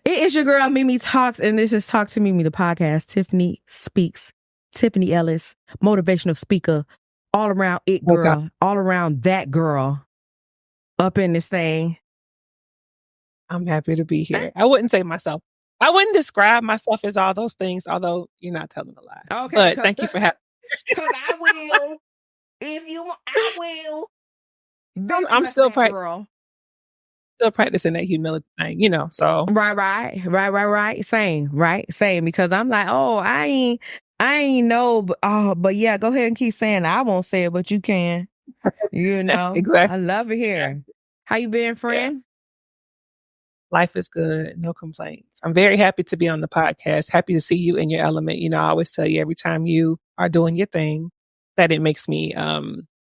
It is your girl, Mimi Talks, and this is Talk to Mimi, the podcast. Tiffany Speaks. Tiffany Ellis, motivational speaker, all around it girl, all around that girl up in this thing. I'm happy to be here. I wouldn't I wouldn't describe myself as all those things, although you're not telling a lie. Okay. But thank you for having me. Because I will. If you want, I will. I'm still girl. Still practicing that humility thing, so. Right. Same. Because I'm like, oh, I ain't know, but yeah, go ahead and keep saying it. I won't say it, but you can. Exactly. I love it here. How you been, friend? Yeah. Life is good. No complaints. I'm very happy to be on the podcast. Happy to see you in your element. I always tell you every time you are doing your thing that it makes me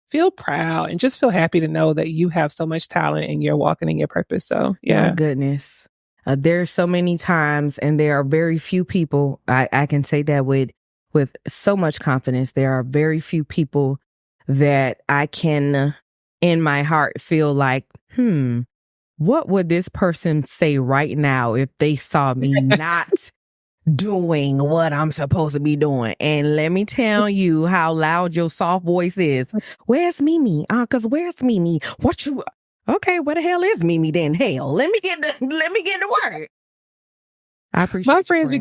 feel proud and just feel happy to know that you have so much talent and you're walking in your purpose. So, yeah. My goodness. There's so many times and there are very few people. I can say that with so much confidence. There are very few people that I can, in my heart, feel like, what would this person say right now if they saw me not doing what I'm supposed to be doing? And let me tell you how loud your soft voice is. Where's Mimi? Cause where's Mimi? Okay, where the hell is Mimi then? Hell, let me get to work. I appreciate my friends.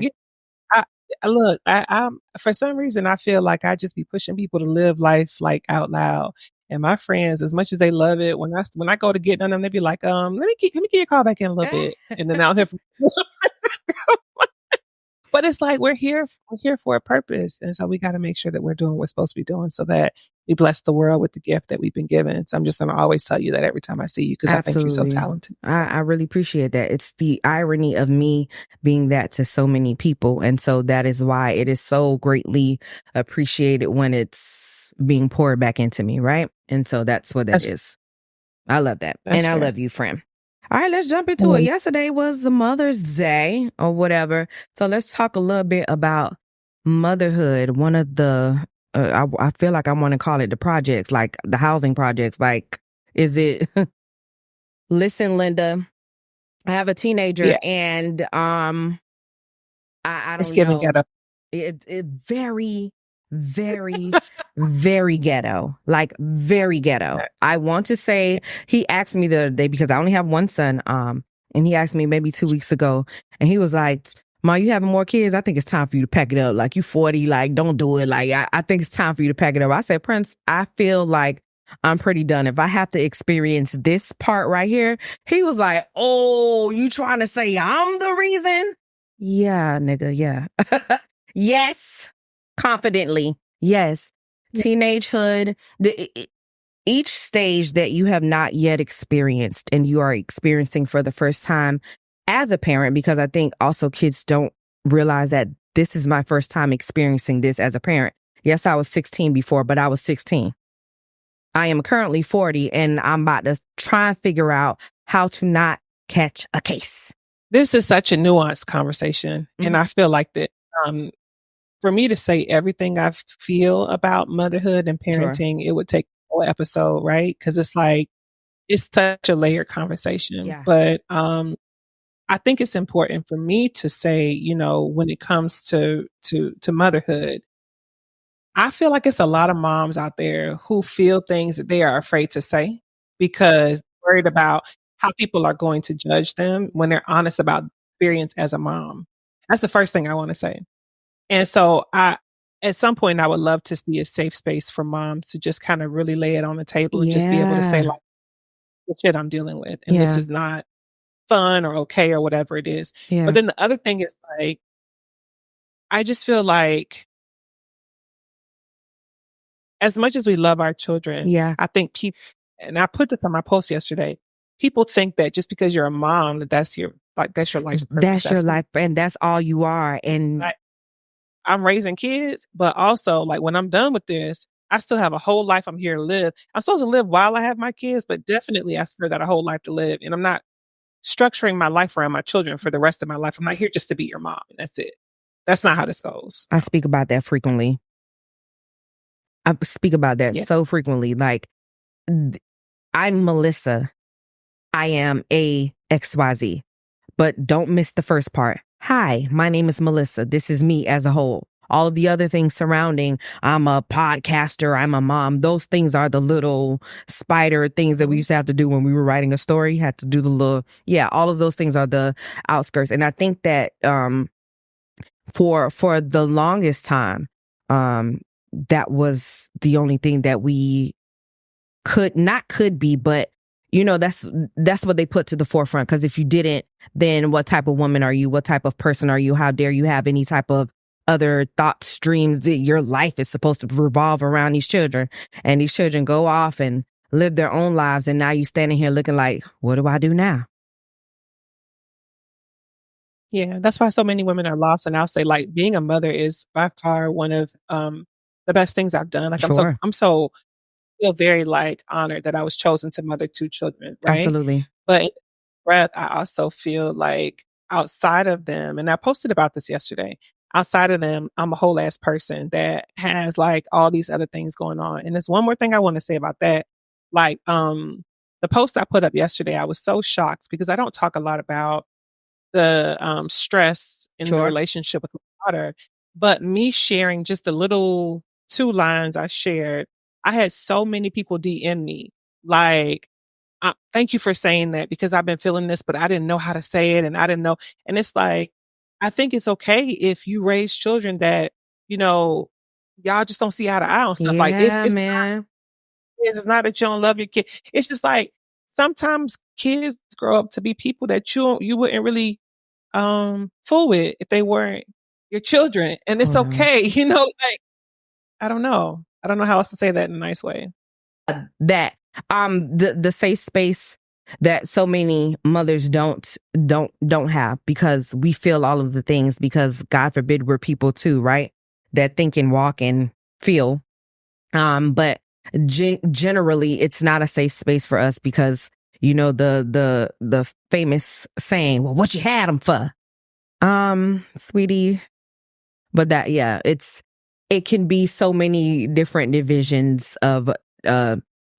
Look, I for some reason I feel like I just be pushing people to live life like out loud. And my friends, as much as they love it, when I go to get on them, they be like, let me get your call back in a little bit, and then I'll hear from. But it's like we're here for a purpose, and so we got to make sure that we're doing what we're supposed to be doing, so that we bless the world with the gift that we've been given. So I'm just going to always tell you that every time I see you, because I think you're so talented. I really appreciate that. It's the irony of me being that to so many people, and so that is why it is so greatly appreciated when it's being poured back into me, right? And so that's what that is. I love that, and I love you, friend. All right, let's jump into it. Yesterday was Mother's Day or whatever. So let's talk a little bit about motherhood. One of the, I feel like I want to call it the projects, like the housing projects. Like, is it, listen, Linda, I have a teenager and I don't it's giving know. Ghetto. It's very, very, very ghetto, like very ghetto. I want to say he asked me the other day because I only have one son. And he asked me maybe 2 weeks ago and he was like, Ma, you having more kids? I think it's time for you to pack it up. Like you 40, like don't do it. Like I think it's time for you to pack it up. I said, Prince, I feel like I'm pretty done. If I have to experience this part right here, he was like, oh, you trying to say I'm the reason? Yeah, nigga. Yeah. Yes. Confidently. Yes. Teenagehood. Each stage that you have not yet experienced and you are experiencing for the first time as a parent, because I think also kids don't realize that this is my first time experiencing this as a parent. Yes, I was 16 before, but I was 16. I am currently 40 and I'm about to try and figure out how to not catch a case. This is such a nuanced conversation. Mm-hmm. And I feel like that for me to say everything I feel about motherhood and parenting, It would take a whole episode, right? Because it's like, it's such a layered conversation. Yeah. But I think it's important for me to say, when it comes to motherhood, I feel like it's a lot of moms out there who feel things that they are afraid to say because they're worried about how people are going to judge them when they're honest about experience as a mom. That's the first thing I want to say. And so at some point, I would love to see a safe space for moms to just kind of really lay it on the table and just be able to say, like, the shit I'm dealing with. And this is not fun or okay or whatever it is. Yeah. But then the other thing is like, I just feel like as much as we love our children, I think people, and I put this on my post yesterday, people think that just because you're a mom, that's your life's purpose. That's your life and that's all you are. And I'm raising kids, but also like when I'm done with this, I still have a whole life I'm here to live. I'm supposed to live while I have my kids, but definitely I still got a whole life to live. And I'm not structuring my life around my children for the rest of my life. I'm not here just to be your mom. And that's it. That's not how this goes. I speak about that frequently. I speak about that so frequently. Like, I'm Melissa. I am a XYZ. But don't miss the first part. Hi, my name is Melissa. This is me as a whole. All of the other things surrounding, I'm a podcaster, I'm a mom. Those things are the little spider things that we used to have to do when we were writing a story. Had to do the little, all of those things are the outskirts. And I think that, for the longest time, that was the only thing that we could be, but that's what they put to the forefront. Because if you didn't, then what type of woman are you? What type of person are you? How dare you have any type of other thought streams that your life is supposed to revolve around these children, and these children go off and live their own lives, and now you standing here looking like, what do I do now? Yeah, that's why so many women are lost. And I'll say, like, being a mother is by far one of the best things I've done. Like, Sure. I'm so feel very like honored that I was chosen to mother 2 children, right? Absolutely. But in breath, I also feel like outside of them, and I posted about this yesterday, outside of them, I'm a whole ass person that has like all these other things going on. And there's one more thing I want to say about that. Like, the post I put up yesterday, I was so shocked because I don't talk a lot about the stress in the Sure. relationship with my daughter, but me sharing just the little 2 lines I shared, I had so many people DM me like, thank you for saying that because I've been feeling this, but I didn't know how to say it and I didn't know. And it's like, I think it's okay if you raise children that, y'all just don't see eye to eye on stuff. Like, it's man. it's not that you don't love your kid. It's just like sometimes kids grow up to be people that you wouldn't really fool with if they weren't your children. And it's okay, like, I don't know. I don't know how else to say that in a nice way. That the safe space that so many mothers don't have, because we feel all of the things, because God forbid we're people too, right? That think and walk and feel. But generally it's not a safe space for us because the famous saying, well, what you had them for? Sweetie, but that, it can be so many different divisions of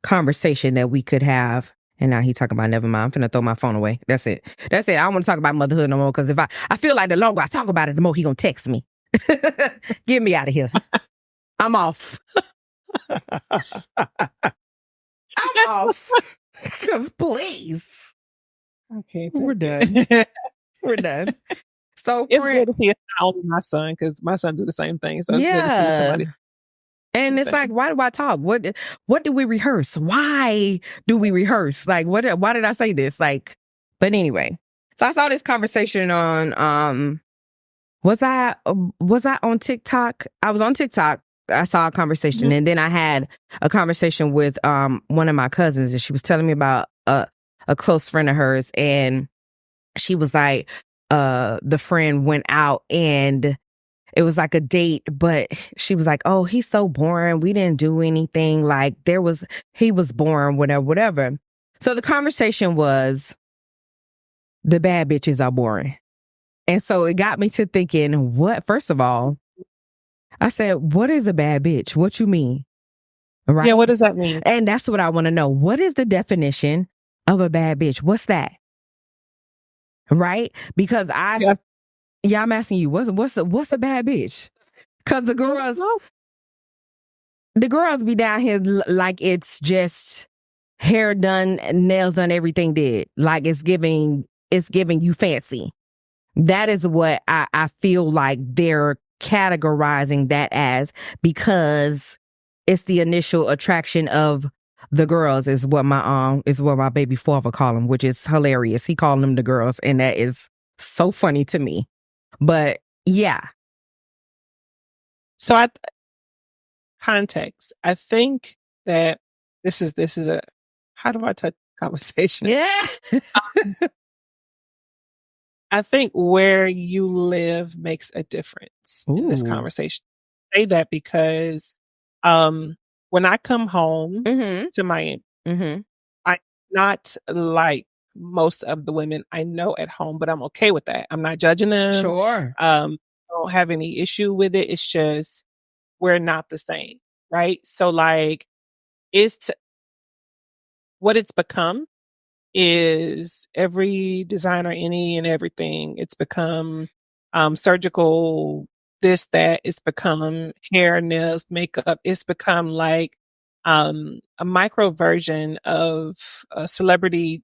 conversation that we could have. And now he talking about, never mind, I'm finna throw my phone away. That's it. I don't want to talk about motherhood no more, because if I feel like the longer I talk about it, the more he gonna text me. Get me out of here. I'm off. I'm off. Because please. Okay, we're done. We're done. So it's good to see it's not only my son, because my son do the same thing. So it's good to see somebody. And it's like, why do I talk? What do we rehearse? Why do we rehearse? Like, why did I say this? Like, but anyway. So I saw this conversation on was I on TikTok? I was on TikTok. I saw a conversation, and then I had a conversation with one of my cousins, and she was telling me about a close friend of hers, and she was like, the friend went out and it was like a date, but she was like, oh, he's so boring. We didn't do anything. Like, he was boring, whatever. So the conversation was, the bad bitches are boring. And so it got me to thinking, first of all, I said, what is a bad bitch? What you mean? Right? Yeah, what does that mean? And that's what I want to know. What is the definition of a bad bitch? What's that? Right? Because I'm asking you, what's a bad bitch? Because the girls be down here like it's just hair done, nails done, everything did. Like it's giving you fancy. That is what I feel like they're categorizing that as, because it's the initial attraction of the girls, is what my baby father call them, which is hilarious. He called them the girls, and that is so funny to me. But yeah. So context. I think that this is a, how do I touch conversation? Yeah. I think where you live makes a difference in this conversation. I say that because when I come home to Miami, I'm not like most of the women I know at home, but I'm okay with that. I'm not judging them. Sure. I don't have any issue with it. It's just we're not the same, right? So like, what it's become is every designer, any and everything. It's become surgical, this, that. It's become hair, nails, makeup. It's become like a micro version of celebrity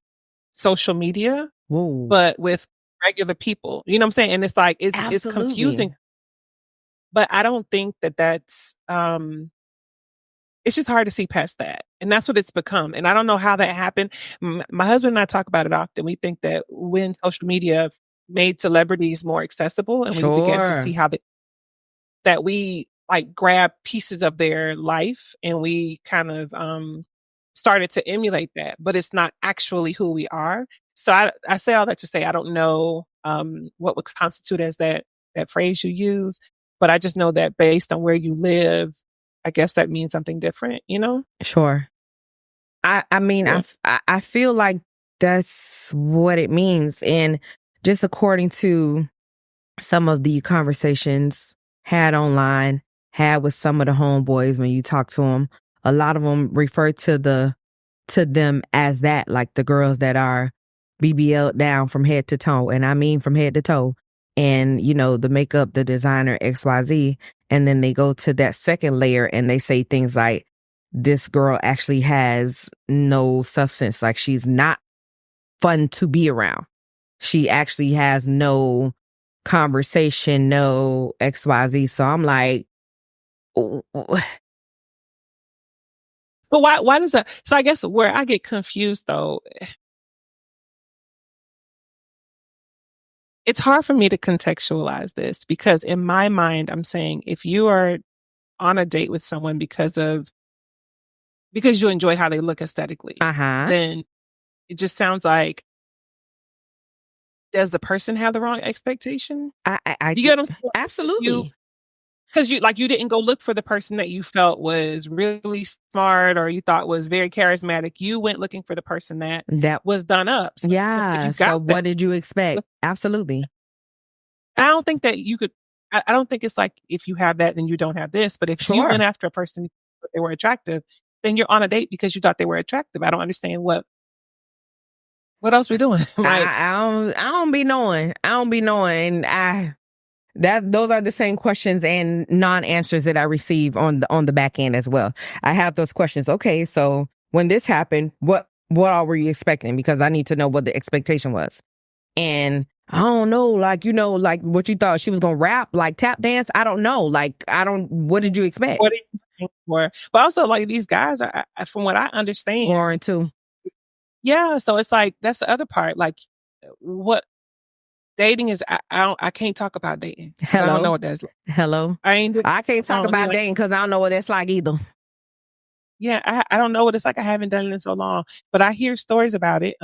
social media, Whoa. but with regular people. You know what I'm saying? And it's like it's confusing. But I don't think that that's it's just hard to see past that. And that's what it's become. And I don't know how that happened. My husband and I talk about it often. We think that when social media made celebrities more accessible and we began to see how that we like grab pieces of their life and we kind of started to emulate that, but it's not actually who we are. So I say all that to say I don't know what would constitute as that phrase you use, but I just know that based on where you live, I guess that means something different, you know? Sure. I mean, Yeah. I feel like that's what it means. And just according to some of the conversations had online, had with some of the homeboys when you talk to them, a lot of them refer to them as that, like the girls that are BBL down from head to toe. And I mean from head to toe. And, you know, the makeup, the designer, XYZ. And then they go to that second layer and they say things like, this girl actually has no substance. Like, she's not fun to be around. She actually has no conversation, no XYZ. So I'm like, but why does that? So I guess where I get confused though, it's hard for me to contextualize this because in my mind, I'm saying if you are on a date with someone because you enjoy how they look aesthetically, then it just sounds like, does the person have the wrong expectation? I you get what I'm saying? Absolutely. Because you didn't go look for the person that you felt was really smart or you thought was very charismatic. You went looking for the person that was done up. So yeah. So what did you expect? Absolutely. I don't think that you could. I don't think it's like if you have that, then you don't have this. But if you went after a person but they were attractive, then you're on a date because you thought they were attractive. I don't understand what else we're doing. Like, I don't be knowing. Those are the same questions and non-answers that I receive on the back end as well. I have those questions. Okay, so when this happened, what all were you expecting? Because I need to know what the expectation was. And I don't know, like, you know, like what you thought she was gonna rap, like tap dance. I don't know. Like, what did you expect? What did you think for? But also, like, these guys are, from what I understand, Lauren too. Yeah, so it's like that's the other part. Like, what dating is, I can't talk about dating. Hello? I don't know what that's like. Hello? I can't talk about dating because I don't know what that's like either. Yeah, I don't know what it's like. I haven't done it in so long, but I hear stories about it.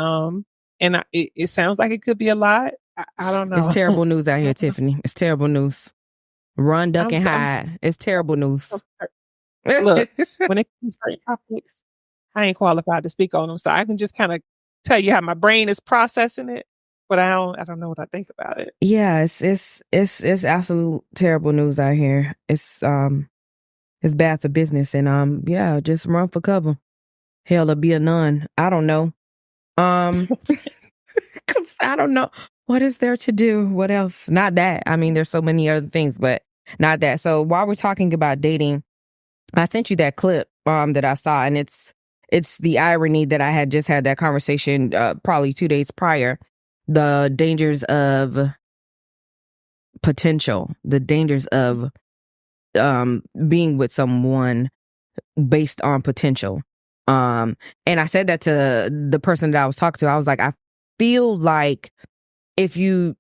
And it sounds like it could be a lot. I don't know. It's terrible news out here, Tiffany. It's terrible news. Run, duck, and hide. It's terrible news. Look, when it comes to certain topics, I ain't qualified to speak on them, so I can just kind of tell you how my brain is processing it, but I don't know what I think about it. Yeah, it's absolute terrible news out here. It's bad for business, and yeah, just run for cover. Hell, or be a nun. I don't know. Because I don't know what is there to do. What else? Not that. I mean, there's so many other things, but not that. So while we're talking about dating, I sent you that clip that I saw, and it's the irony that I had just had that conversation probably 2 days prior. The dangers of potential, the dangers of being with someone based on potential. And I said that to the person that I was talking to. I was like, I feel like if you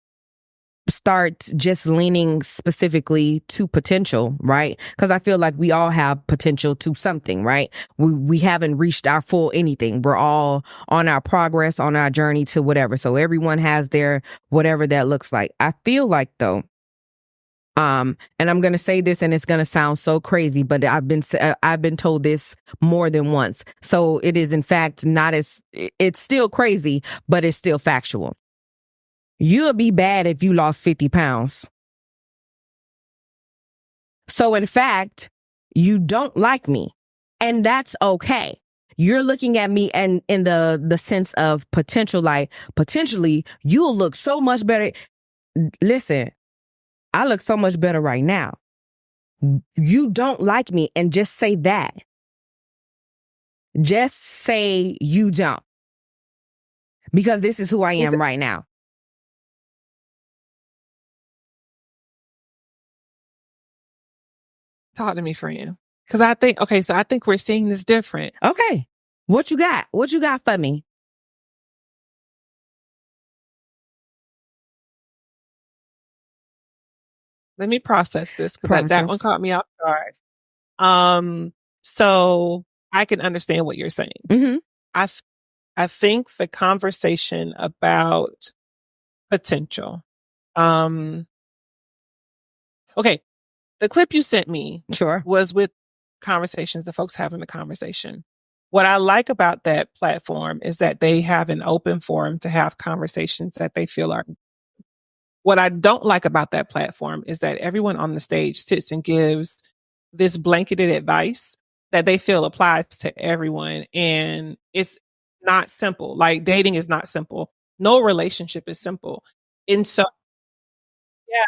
start just leaning specifically to potential, right? Because I feel like we all have potential to something, right? We haven't reached our full anything. We're all on our progress, on our journey to whatever. So everyone has their whatever that looks like. I feel like though, and I'm going to say this and it's going to sound so crazy, but I've been told this more than once. So it is in fact it's still crazy, but it's still factual. You'll be bad if you lost 50 pounds. So in fact, you don't like me, and that's okay. You're looking at me and in the sense of potential, like potentially you'll look so much better. Listen, I look so much better right now. You don't like me, and just say that. Just say you don't. Because this is who I am right now. Talk to me, friend. Because I think we're seeing this different. Okay. What you got? What you got for me? Let me process this, because that one caught me off guard. So I can understand what you're saying. Mm-hmm. I think the conversation about potential. Okay, the clip you sent me was with conversations, the folks having the conversation. What I like about that platform is that they have an open forum to have conversations that they feel are. What I don't like about that platform is that everyone on the stage sits and gives this blanketed advice that they feel applies to everyone. And it's not simple. Like, dating is not simple. No relationship is simple. And so, yeah.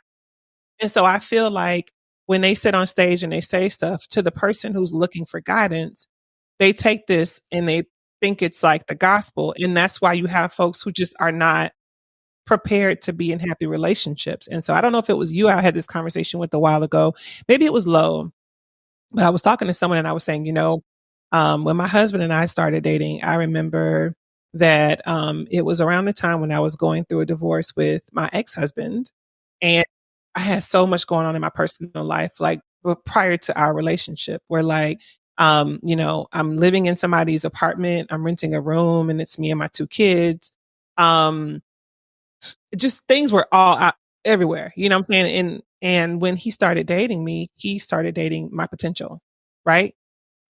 And so I feel like when they sit on stage and they say stuff to the person who's looking for guidance, they take this and they think it's like the gospel. And that's why you have folks who just are not prepared to be in happy relationships. And so I don't know if it was you I had this conversation with a while ago. Maybe it was Lo, but I was talking to someone and I was saying, when my husband and I started dating, I remember that it was around the time when I was going through a divorce with my ex-husband. And I had so much going on in my personal life, like prior to our relationship, where I'm living in somebody's apartment, I'm renting a room, and it's me and my 2 kids. Just things were all out everywhere, you know what I'm saying? And when he started dating me, he started dating my potential, right?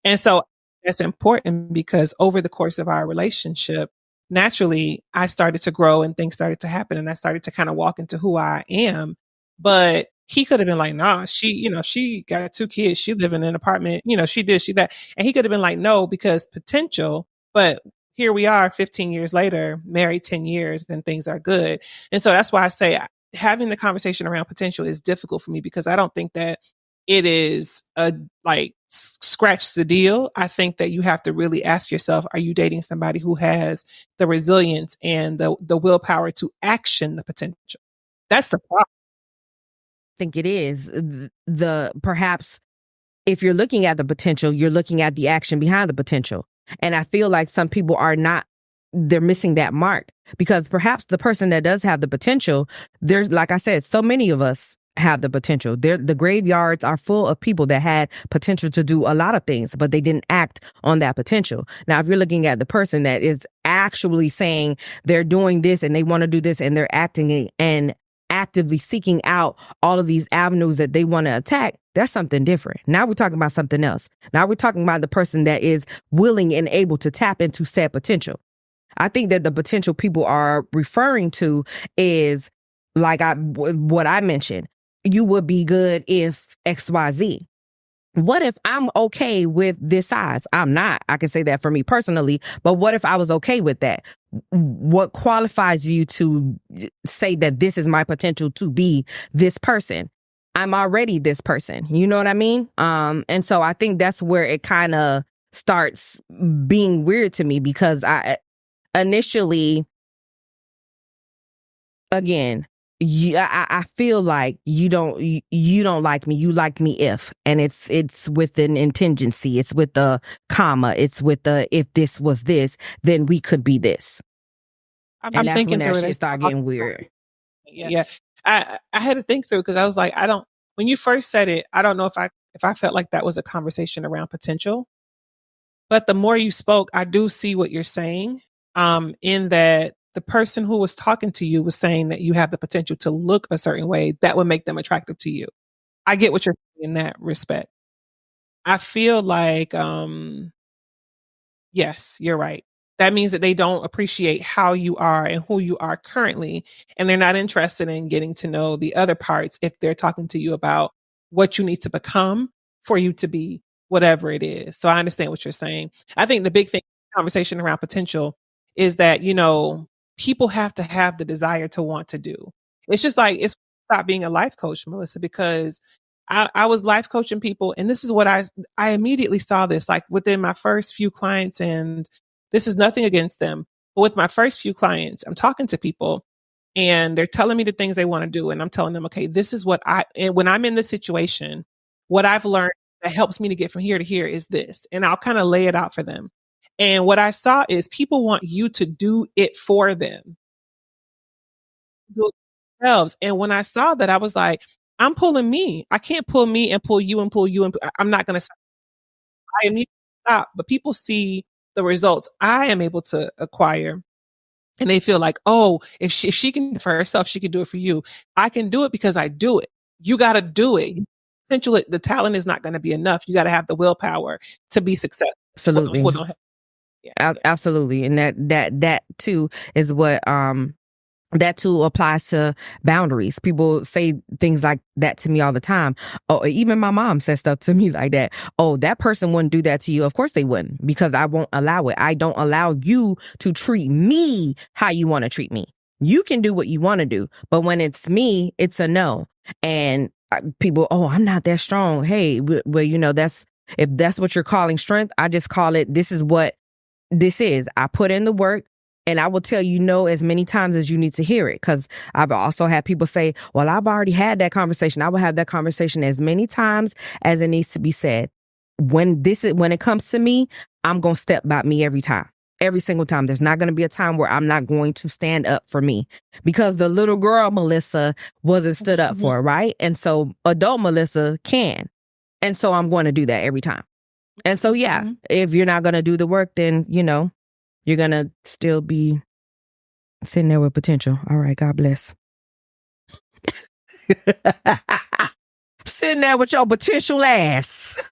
And so that's important, because over the course of our relationship, naturally, I started to grow and things started to happen, and I started to kind of walk into who I am. But he could have been like, nah, she got 2 kids, she live in an apartment, she did, she that. And he could have been like, no, because potential. But here we are 15 years later, married 10 years, and things are good. And so that's why I say having the conversation around potential is difficult for me, because I don't think that it is scratch the deal. I think that you have to really ask yourself, are you dating somebody who has the resilience and the willpower to action the potential? That's the problem. I think it is. Perhaps if you're looking at the potential, you're looking at the action behind the potential. And I feel like some people they're missing that mark, because perhaps the person that does have the potential, there's, like I said, so many of us have the potential. The graveyards are full of people that had potential to do a lot of things, but they didn't act on that potential. Now, if you're looking at the person that is actually saying they're doing this and they want to do this, and they're acting and actively seeking out all of these avenues that they want to attack, that's something different. Now we're talking about something else. Now we're talking about the person that is willing and able to tap into said potential. I think that the potential people are referring to is what I mentioned. You would be good if XYZ. What if I'm okay with this size? I'm not. I can say that for me personally, but what if I was okay with that? What qualifies you to say that this is my potential to be this person? I'm already this person. You know what I mean? And so I think that's where it kind of starts being weird to me, because I initially, again, I feel like you don't like me. You like me if, and it's with an contingency. It's with the comma. It's with the, if this was this, then we could be this. And that's thinking when that shit start getting weird. Yeah. I had to think through, because I was like, when you first said it, I don't know if I felt like that was a conversation around potential. But the more you spoke, I do see what you're saying, in that the person who was talking to you was saying that you have the potential to look a certain way that would make them attractive to you. I get what you're saying in that respect. I feel like, yes, you're right. That means that they don't appreciate how you are and who you are currently. And they're not interested in getting to know the other parts if they're talking to you about what you need to become for you to be whatever it is. So I understand what you're saying. I think the big thing conversation around potential is that, you know, people have to have the desire to want to do. It's just like, it's stop being a life coach, Melissa, because I was life coaching people, and this is what I immediately saw this, like within my first few clients, and this is nothing against them, but with my first few clients, I'm talking to people and they're telling me the things they want to do. And I'm telling them, okay, this is what and when I'm in this situation, what I've learned that helps me to get from here to here is this. And I'll kind of lay it out for them. And what I saw is people want you to do it for them. Do it themselves. And when I saw that, I was like, I'm pulling me. I can't pull me and pull you and pull you. And I'm not going to stop. I immediately stop. But people see the results I am able to acquire. And they feel like, oh, if she can do it for herself, she can do it for you. I can do it because I do it. You got to do it. Essentially, the talent is not going to be enough. You got to have the willpower to be successful. Absolutely. Absolutely. And that too is what, that too applies to boundaries. People say things like that to me all the time. Oh, even my mom says stuff to me like that. Oh, that person wouldn't do that to you. Of course they wouldn't, because I won't allow it. I don't allow you to treat me how you want to treat me. You can do what you want to do, but when it's me, it's a no. And people, oh, I'm not that strong. Hey, well, you know, if that's what you're calling strength, I just call it, this is what this is. I put in the work. And I will tell you no as many times as you need to hear it. Because I've also had people say, well, I've already had that conversation. I will have that conversation as many times as it needs to be said. When it comes to me, I'm going to step by me every time. Every single time. There's not going to be a time where I'm not going to stand up for me, because the little girl Melissa wasn't stood up for, right? And so adult Melissa can. And so I'm going to do that every time. And so, yeah, if you're not going to do the work, then, you know, you're going to still be sitting there with potential. All right. God bless. Sitting there with your potential ass.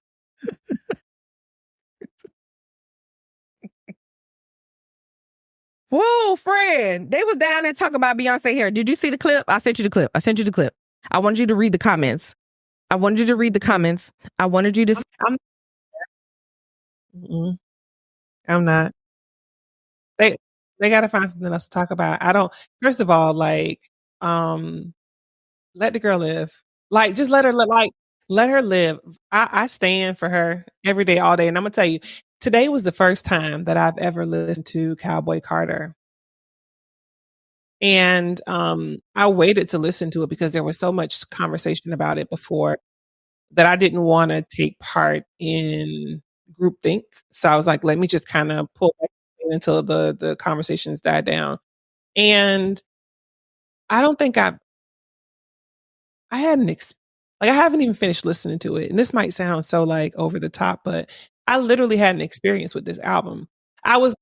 Whoa, friend. They was down there talking about Beyonce hair. Did you see the clip? I sent you the clip. I wanted you to read the comments. I wanted you to... I'm not. They got to find something else to talk about. First of all, like, let the girl live. Like, just let her live. I stand for her every day, all day. And I'm going to tell you, today was the first time that I've ever listened to Cowboy Carter. And I waited to listen to it because there was so much conversation about it before that I didn't want to take part in groupthink. So I was like, let me just kind of pull back until the conversations died down. And I don't think I haven't even finished listening to it. And this might sound so like over the top, but I literally had an experience with this album. I was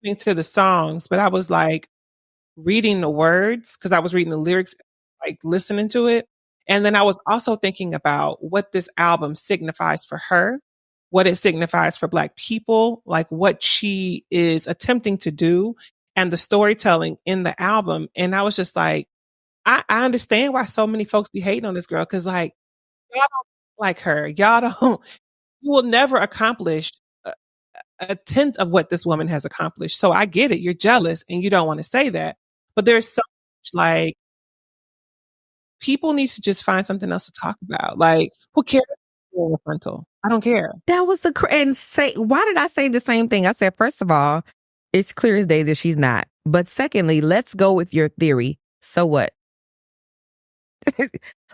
listening to the songs, but I was like reading the words because I was reading the lyrics, like listening to it. And then I was also thinking about what this album signifies for her, what it signifies for Black people, like what she is attempting to do and the storytelling in the album. And I was just like, I understand why so many folks be hating on this girl, because like, y'all don't like her. You will never accomplish a tenth of what this woman has accomplished. So I get it. You're jealous and you don't want to say that. But there's so much, like, people need to just find something else to talk about. Like, who cares? Frontal. I don't care. That was why did I say the same thing? I said, first of all, it's clear as day that she's not. But secondly, let's go with your theory. So what?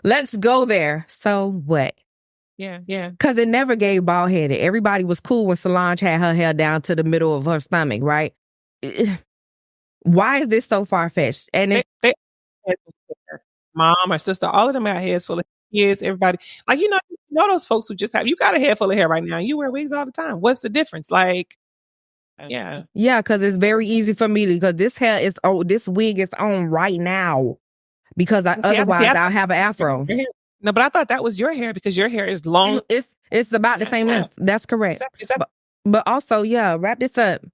Let's go there. So what? Yeah. Because it never gave bald headed. Everybody was cool when Solange had her hair down to the middle of her stomach, right? Why is this so far fetched? And mom or sister, all of them got heads full of kids. Everybody, like, you know those folks who just you got a head full of hair right now. You wear wigs all the time. What's the difference? Like, yeah, because it's very easy for me because this wig is on right now because otherwise I'll have an afro. No, but I thought that was your hair because your hair is long. It's about the same length. That's correct. But also, wrap this up.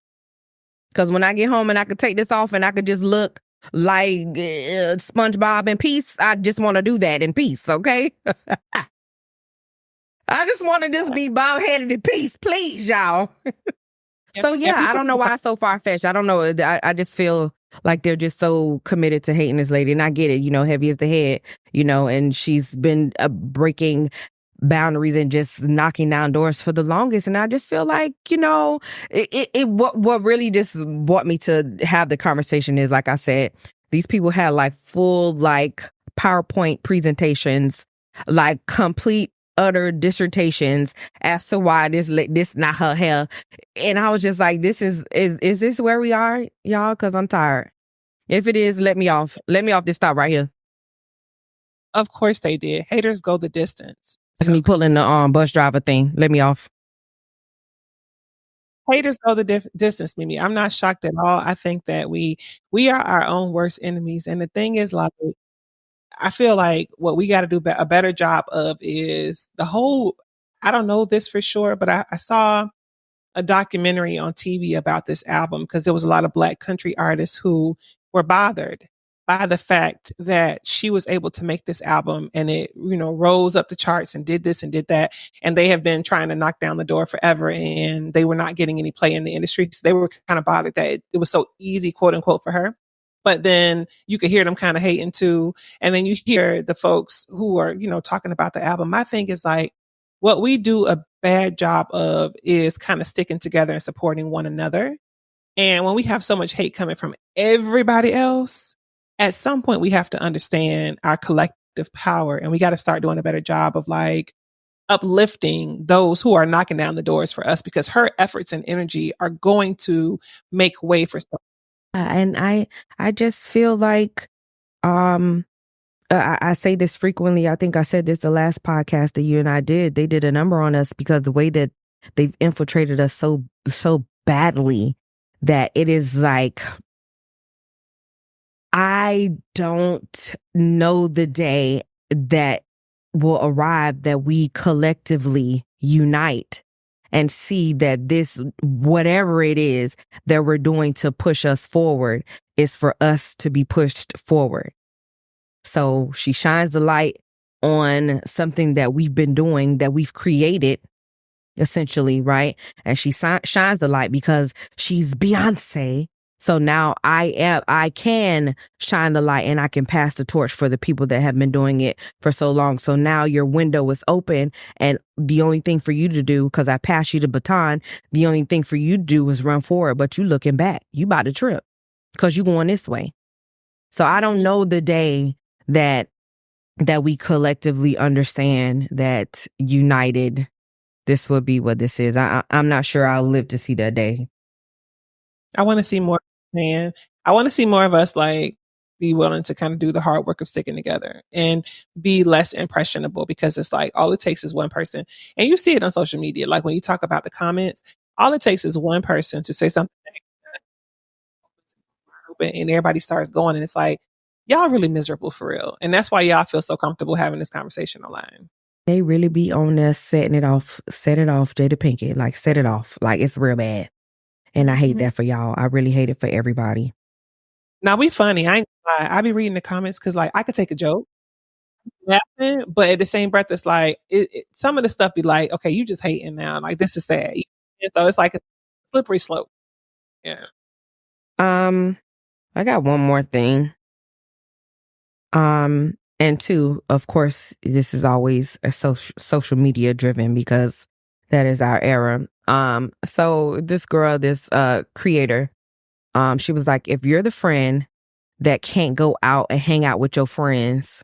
Because when I get home and I could take this off and I could just look like SpongeBob in peace, I just want to do that in peace, okay? I just want to just be bald-headed in peace, please, y'all. So yeah, I don't know why it's so far-fetched. I don't know. I just feel like they're just so committed to hating this lady. And I get it, heavy is the head, and she's been breaking boundaries and just knocking down doors for the longest. And I just feel like, what really just brought me to have the conversation is, like I said, these people had like full like PowerPoint presentations, like complete utter dissertations as to why this not her hair. And I was just like, is this where we are, y'all? Because I'm tired. If it is, let me off this stop right here. Of course they did. Haters go the distance. That's me pulling the bus driver thing. Let me off. Haters go the distance, Mimi. I'm not shocked at all. I think that we are our own worst enemies. And the thing is, like, I feel like what we got to do a better job of is the whole, I don't know this for sure, but I saw a documentary on TV about this album because there was a lot of Black country artists who were bothered by the fact that she was able to make this album and it, rose up the charts and did this and did that. And they have been trying to knock down the door forever and they were not getting any play in the industry. So they were kind of bothered that it was so easy, quote unquote, for her. But then you could hear them kind of hating too. And then you hear the folks who are, talking about the album. My thing is like, what we do a bad job of is kind of sticking together and supporting one another. And when we have so much hate coming from everybody else, at some point we have to understand our collective power and we got to start doing a better job of like uplifting those who are knocking down the doors for us because her efforts and energy are going to make way for stuff. And I just feel like, I say this frequently. I think I said this the last podcast that you and I did. They did a number on us because the way that they've infiltrated us so badly that it is like, I don't know the day that will arrive that we collectively unite and see that this, whatever it is that we're doing to push us forward, is for us to be pushed forward. So she shines the light on something that we've been doing, that we've created, essentially, right? And she shines the light because she's Beyonce. So now I can shine the light and I can pass the torch for the people that have been doing it for so long. So now your window is open and the only thing for you to do, because I passed you the baton, the only thing for you to do is run forward, but you looking back. You about to trip because you going this way. So I don't know the day that we collectively understand that united, this will be what this is. I'm not sure I'll live to see that day. I want to see more. Man, I want to see more of us like be willing to kind of do the hard work of sticking together and be less impressionable because it's like all it takes is one person. And you see it on social media. Like when you talk about the comments, all it takes is one person to say something and everybody starts going and it's like, y'all really miserable for real. And that's why y'all feel so comfortable having this conversation online. They really be on there set it off, Jada Pinkett, like set it off. Like it's real bad. And I hate that for y'all. I really hate it for everybody. Now we funny. I ain't lie. I be reading the comments because like I could take a joke, but at the same breath, it's like some of the stuff be like, okay, you just hating now. Like this is sad. And so it's like a slippery slope. Yeah. I got one more thing. And two, of course, this is always a social media driven because that is our era. So this girl, this creator, she was like, if you're the friend that can't go out and hang out with your friends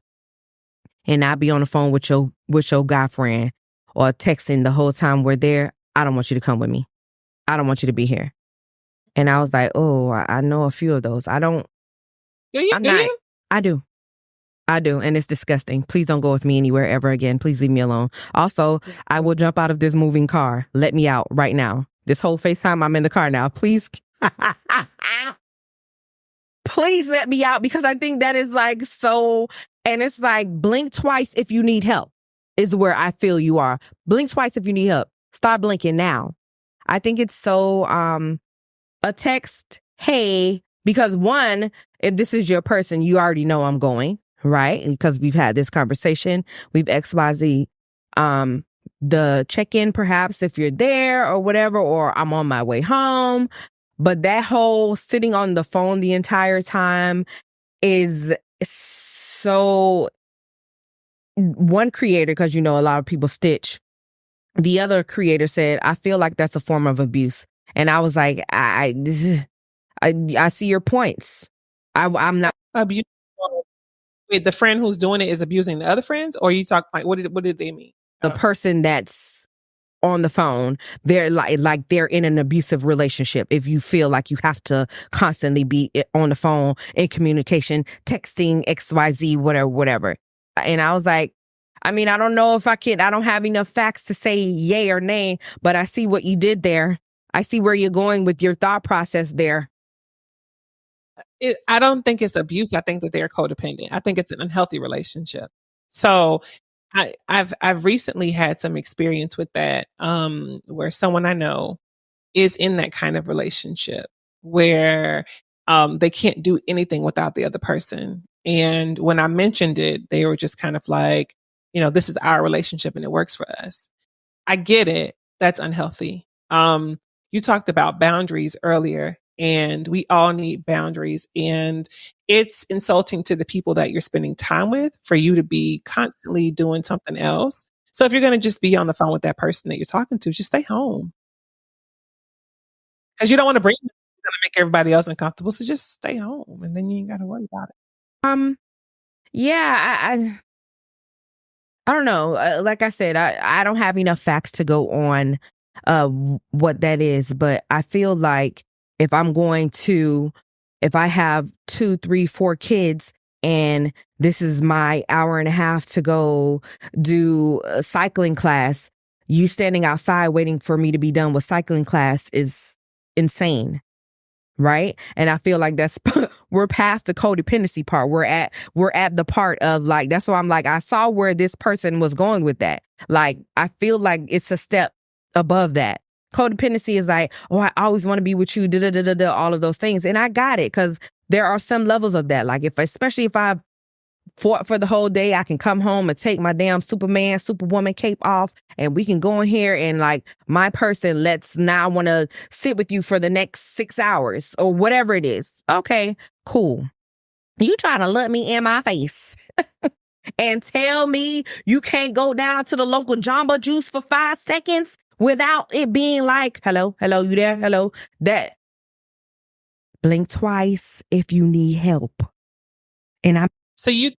and not be on the phone with your guy friend or texting the whole time we're there, I don't want you to come with me. I don't want you to be here. And I was like, oh, I know a few of those. I don't. Do you? I do. And it's disgusting. Please don't go with me anywhere ever again. Please leave me alone. Also, I will jump out of this moving car. Let me out right now. This whole FaceTime, I'm in the car now. Please. Please let me out because I think that is like so. And it's like blink twice if you need help is where I feel you are. Blink twice if you need help. Start blinking now. I think it's so a text, hey, because one, if this is your person, you already know I'm going. Right? Because we've had this conversation. We've XYZ. the check-in perhaps if you're there or whatever, or I'm on my way home. But that whole sitting on the phone the entire time is so... One creator, because a lot of people stitch, the other creator said, I feel like that's a form of abuse. And I was like, I see your points. I'm not abuse. Wait, the friend who's doing it is abusing the other friends, or you talk like what did they mean? The person that's on the phone, they're like they're in an abusive relationship. If you feel like you have to constantly be on the phone in communication, texting XYZ, whatever. And I was like, I mean, I don't know if I don't have enough facts to say yay or nay, but I see what you did there. I see where you're going with your thought process there. I don't think it's abuse. I think that they're codependent. I think it's an unhealthy relationship. So I've recently had some experience with that, where someone I know is in that kind of relationship where they can't do anything without the other person. And when I mentioned it, they were just kind of like, this is our relationship and it works for us. I get it. That's unhealthy. You talked about boundaries earlier, and we all need boundaries. And it's insulting to the people that you're spending time with for you to be constantly doing something else. So if you're going to just be on the phone with that person that you're talking to, just stay home. Because you don't want to you're going to make everybody else uncomfortable. So just stay home, and then you ain't got to worry about it. Yeah, I don't know. Like I said, I don't have enough facts to go on what that is, but I feel like if I have 2, 3, 4 kids and this is my hour and a half to go do a cycling class, you standing outside waiting for me to be done with cycling class is insane. Right. And I feel like we're past the codependency part. We're at the part of like, that's why I'm like, I saw where this person was going with that. Like, I feel like it's a step above that. Codependency is like, oh, I always want to be with you, all of those things. And I got it, because there are some levels of that. Like especially if I fought for the whole day, I can come home and take my damn Superman, Superwoman cape off, and we can go in here and like my person now want to sit with you for the next 6 hours or whatever it is. Okay, cool. You trying to look me in my face and tell me you can't go down to the local Jamba Juice for 5 seconds without it being like, hello, you there? Hello. That blink twice if you need help. And so you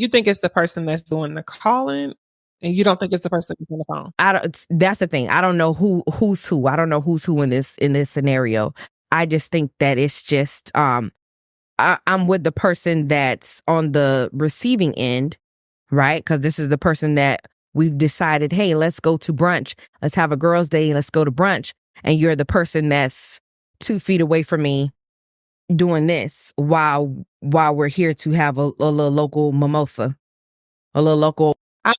think it's the person that's doing the calling, and you don't think it's the person who's on the phone? That's the thing. I don't know who's who. I don't know who's who in this scenario. I just think that it's just I'm with the person that's on the receiving end, right? Because this is the person that we've decided, hey, let's go to brunch. Let's have a girls' day. Let's go to brunch. And you're the person that's 2 feet away from me doing this while we're here to have a little local mimosa, a little local. Both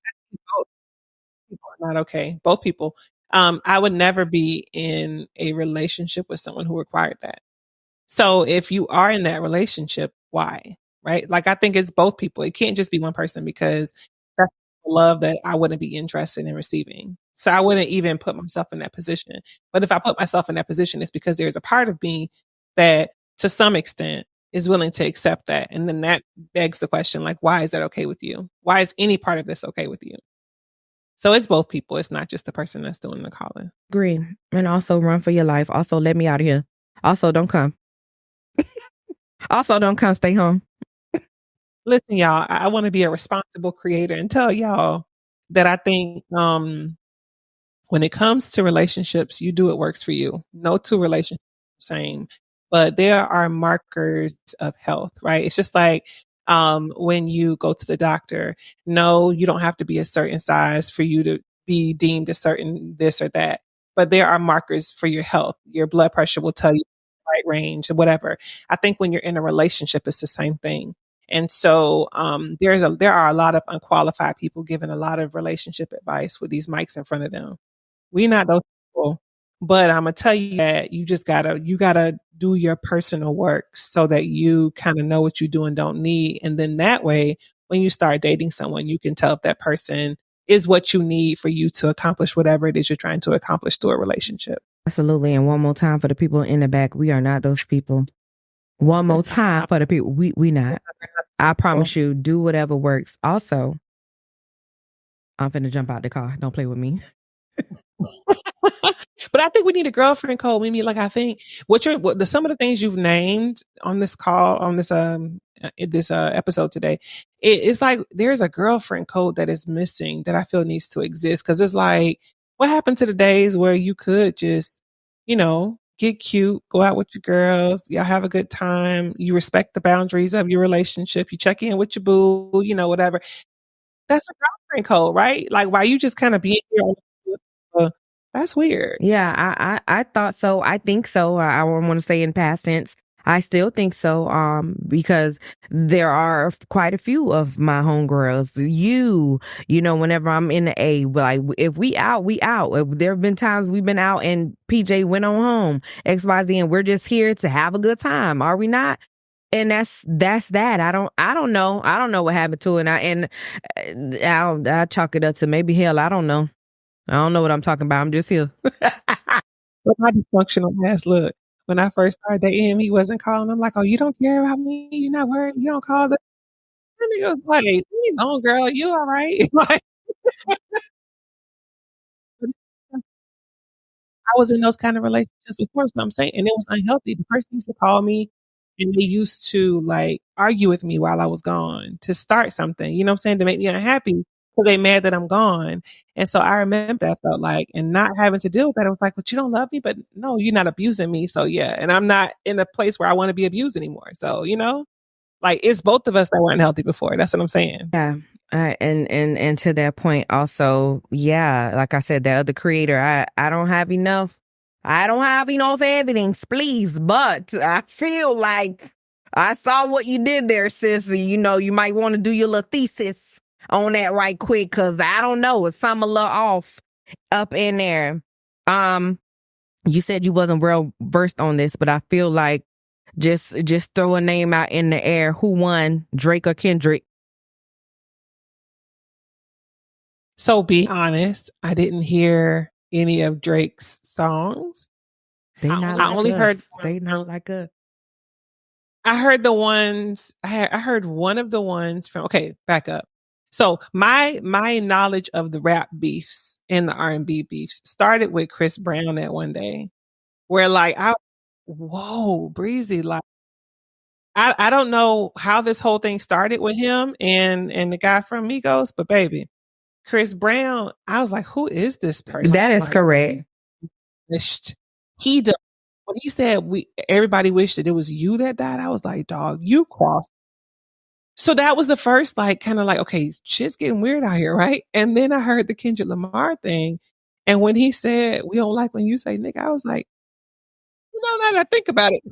people are not okay. Both people. I would never be in a relationship with someone who required that. So if you are in that relationship, why? Right? Like, I think it's both people. It can't just be one person, because that's love that I wouldn't be interested in receiving. So I wouldn't even put myself in that position. But if I put myself in that position, it's because there's a part of me that to some extent is willing to accept that. And then that begs the question, like, why is that okay with you? Why is any part of this okay with you? So it's both people. It's not just the person that's doing the calling. Agree. And also run for your life. Also, let me out of here. Also, don't come. Also, don't come. Stay home. Listen, y'all, I want to be a responsible creator and tell y'all that I think when it comes to relationships, you do what works for you. No 2 relationships are the same. But there are markers of health, right? It's just like when you go to the doctor. No, you don't have to be a certain size for you to be deemed a certain this or that. But there are markers for your health. Your blood pressure will tell you the right range or whatever. I think when you're in a relationship, it's the same thing. And so there are a lot of unqualified people giving a lot of relationship advice with these mics in front of them. We're not those people. But I'm gonna tell you that you gotta do your personal work so that you kind of know what you do and don't need. And then that way, when you start dating someone, you can tell if that person is what you need for you to accomplish whatever it is you're trying to accomplish through a relationship. Absolutely. And one more time for the people in the back, we are not those people. One more time for the people, we not. I promise you, do whatever works. Also, I'm finna jump out the car. Don't play with me. But I think we need a girlfriend code, Mimi. Like, I think some of the things you've named on this call, on this episode today, it's like there's a girlfriend code that is missing that I feel needs to exist. Cause it's like, what happened to the days where you could just, get cute, go out with your girls, y'all have a good time, you respect the boundaries of your relationship, you check in with your boo, whatever. That's a girlfriend code, right? Like, why you just kind of being here? That's weird. Yeah, I thought so. I think so. I don't want to say in past tense. I still think so. Because there are quite a few of my homegirls. Whenever I'm in the A, like if we out, we out. There have been times we've been out and PJ went on home, XYZ, and we're just here to have a good time. Are we not? And that's that. I don't know. I don't know what happened to it. I'll chalk it up to maybe hell. I don't know. I don't know what I'm talking about. I'm just here. But my dysfunctional ass, look, when I first started dating him, he wasn't calling. I'm like, oh, you don't care about me? You're not worried? You don't call the nigga was like, leave me alone, girl. You all right? Like, I was in those kind of relationships before, so I'm saying, and it was unhealthy. The person used to call me and they used to like argue with me while I was gone to start something, you know what I'm saying, to make me unhappy because they mad that I'm gone. And so I remember that felt like, and not having to deal with that, I was like, but you don't love me, but no, you're not abusing me. So yeah, and I'm not in a place where I want to be abused anymore. So, like it's both of us that weren't healthy before. That's what I'm saying. Yeah. And to that point also, yeah, like I said, the other creator, I don't have enough evidence, please, but I feel like I saw what you did there, sissy. You might want to do your little thesis on that right quick, because I don't know, it's something a little off up in there. You said you wasn't well versed on this, but I feel like just throw a name out in the air. Who won, Drake or Kendrick? So be honest, I didn't hear any of Drake's songs. They not I like only us. heard they not like us. I heard the ones I heard one of the ones from, okay, back up. So my knowledge of the rap beefs and the R&B beefs started with Chris Brown that one day, where like whoa, Breezy, like I don't know how this whole thing started with him and the guy from Migos, but baby, Chris Brown, I was like, who is this person? That is like, correct. He did. When he said everybody wished that it was you that died, I was like, dog, you crossed. So that was the first, like, kind of like, okay, shit's getting weird out here, right? And then I heard the Kendrick Lamar thing. And when he said, we don't like when you say nigga, I was like, no, now that I think about it.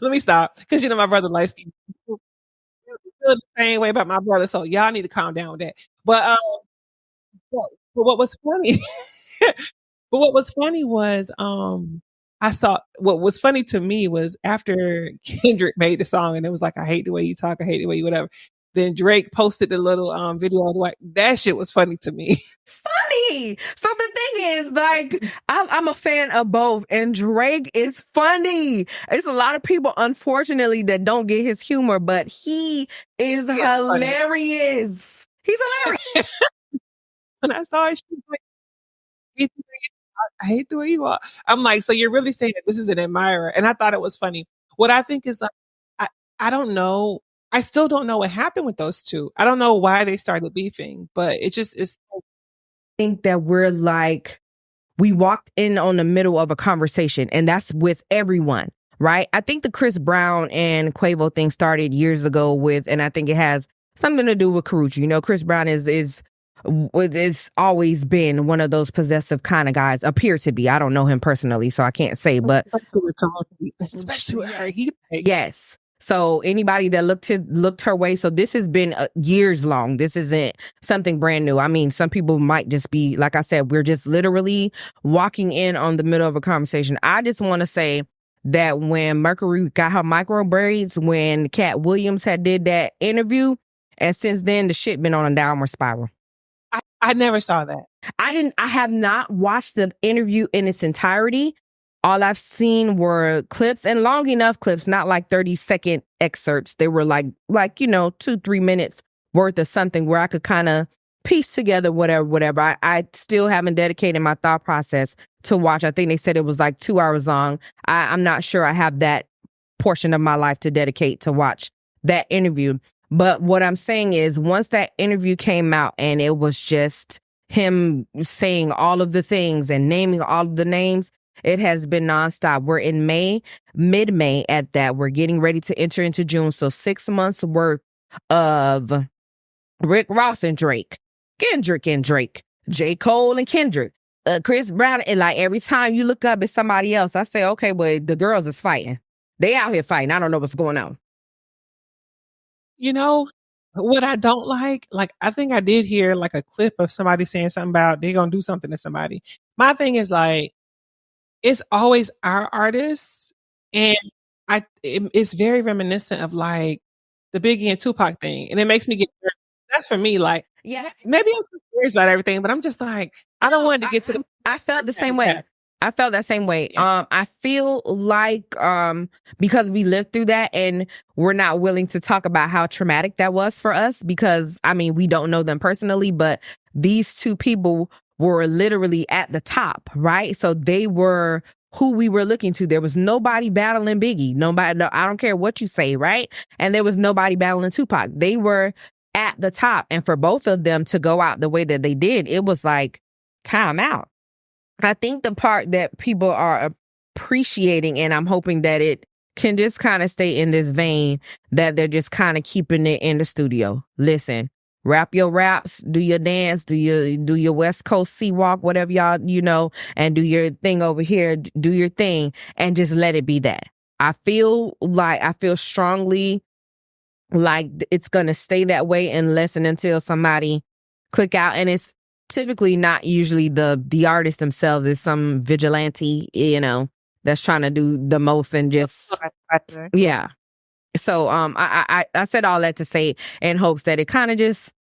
Let me stop. Because, my brother likes to feel the same way about my brother. So y'all need to calm down with that. But what was funny, was, I saw what was funny to me was after Kendrick made the song and it was like, I hate the way you talk, I hate the way you whatever. Then Drake posted the little video of like that shit was funny to me. Funny. So the thing is, like, I'm a fan of both, and Drake is funny. It's a lot of people, unfortunately, that don't get his humor, but he is hilarious. Funny. He's hilarious. When I saw it, she was like, I hate the way you are. I'm like, so you're really saying that this is an admirer? And I thought it was funny. What I think is like, I don't know. I still don't know what happened with those two. I don't know why they started beefing, but it just is. I think that we walked in on the middle of a conversation, and that's with everyone, right? I think the Chris Brown and Quavo thing started years ago and I think it has something to do with Karrueche. Chris Brown is always been one of those possessive kind of guys, appear to be. I don't know him personally, so I can't say, but especially with her. Yes. So anybody that looked her way, so this has been years long. This isn't something brand new. I mean, some people might just be, like I said, we're just literally walking in on the middle of a conversation. I just want to say that when Mercury got her micro braids, when Cat Williams had did that interview, And since then, the shit been on a downward spiral. I never saw that. I have not watched the interview in its entirety. All I've seen were clips, and long enough clips, not like 30-second excerpts. They were like 2-3 minutes worth of something where I could kind of piece together whatever. I still haven't dedicated my thought process to watch. I think they said it was like 2 hours long. I'm not sure I have that portion of my life to dedicate to watch that interview. But what I'm saying is, once that interview came out and it was just him saying all of the things and naming all of the names, it has been nonstop. We're in May, mid-May at that. We're getting ready to enter into June. So 6 months worth of Rick Ross and Drake, Kendrick and Drake, J. Cole and Kendrick, Chris Brown. And like every time you look up at somebody else, I say, okay, well, the girls is fighting. They out here fighting. I don't know what's going on. You know, what I don't like, I think I did hear like a clip of somebody saying something about they're going to do something to somebody. My thing is like, it's always our artists. And it's very reminiscent of like the Biggie and Tupac thing. And it makes me get, that's for me. Like, yeah, maybe I'm too serious about everything, but I'm just like, I don't want to get to the. I felt the same way. I felt that same way. Yeah. I feel like because we lived through that and we're not willing to talk about how traumatic that was for us, because I mean, we don't know them personally, but these two people were literally at the top, right? So they were who we were looking to. There was nobody battling Biggie. Nobody, I don't care what you say, right? And there was nobody battling Tupac. They were at the top. And for both of them to go out the way that they did, it was like time out. I think the part that people are appreciating, and I'm hoping that it can just kind of stay in this vein, that they're just kind of keeping it in the studio. Listen, rap your raps, do your dance, do your West Coast sea walk, whatever y'all, and do your thing over here, do your thing, and just let it be that. I feel strongly like it's going to stay that way unless and until somebody click out. And it's typically not usually the artist themselves. Is some vigilante, that's trying to do the most and just, yeah. So, I said all that to say in hopes that it kind of just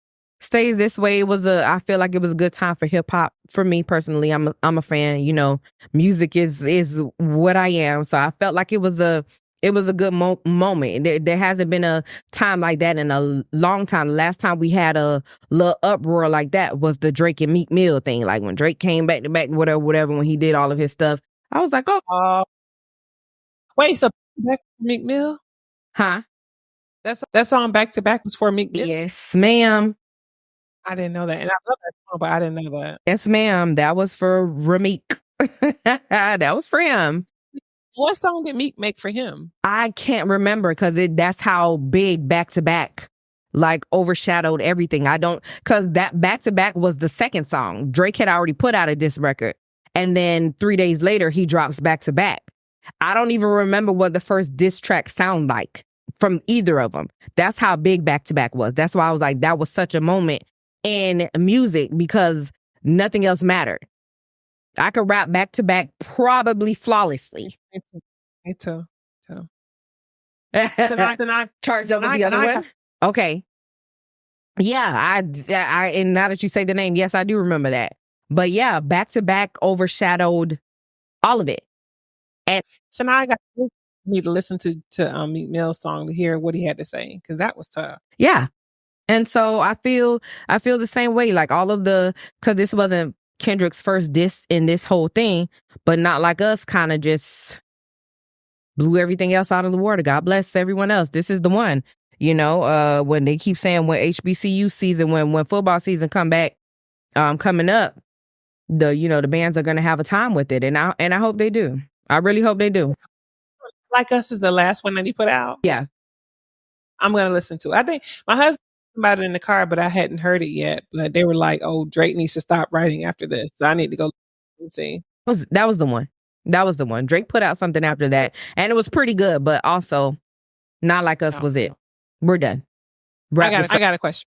stays this way. I feel like it was a good time for hip hop for me personally. I'm a fan, music is what I am. So I felt like it was a good moment. There hasn't been a time like that in a long time. The last time we had a little uproar like that was the Drake and Meek Mill thing. Like when Drake came back to back, whatever, when he did all of his stuff, I was like, oh. Wait, so back to Meek Mill? Huh? That song back to back was for Meek Mill? Yes, ma'am. I didn't know that. And I love that song, but I didn't know that. Yes, ma'am. That was for Rameek. That was for him. What song did Meek make for him? I can't remember because that's how big back to back like overshadowed everything. Because that back to back was the second song. Drake had already put out a diss record. And then 3 days later, he drops back to back. I don't even remember what the first diss track sound like from either of them. That's how big back to back was. That's why I was like, that was such a moment in music because nothing else mattered. I could rap back to back probably flawlessly. Me too. Charged up was the other one? Okay. Yeah, I and now that you say the name, yes, I do remember that. But yeah, back to back overshadowed all of it. And so now I need to listen to Meek Mill's song to hear what he had to say, because that was tough. Yeah. And so I feel the same way. Like because this wasn't Kendrick's first diss in this whole thing, but Not Like Us kind of just blew everything else out of the water. God bless everyone else. This is the one, when they keep saying when HBCU season, when football season coming up, the bands are going to have a time with it. And I hope they do. I really hope they do. Like Us is the last one that he put out. Yeah. I'm going to listen to it. I think my husband about it in the car, but I hadn't heard it yet. But they were like, "Oh, Drake needs to stop writing after this." So I need to go and see. That was the one. That was the one. Drake put out something after that, and it was pretty good. But also, Not Like Us was it. We're done. I got a question.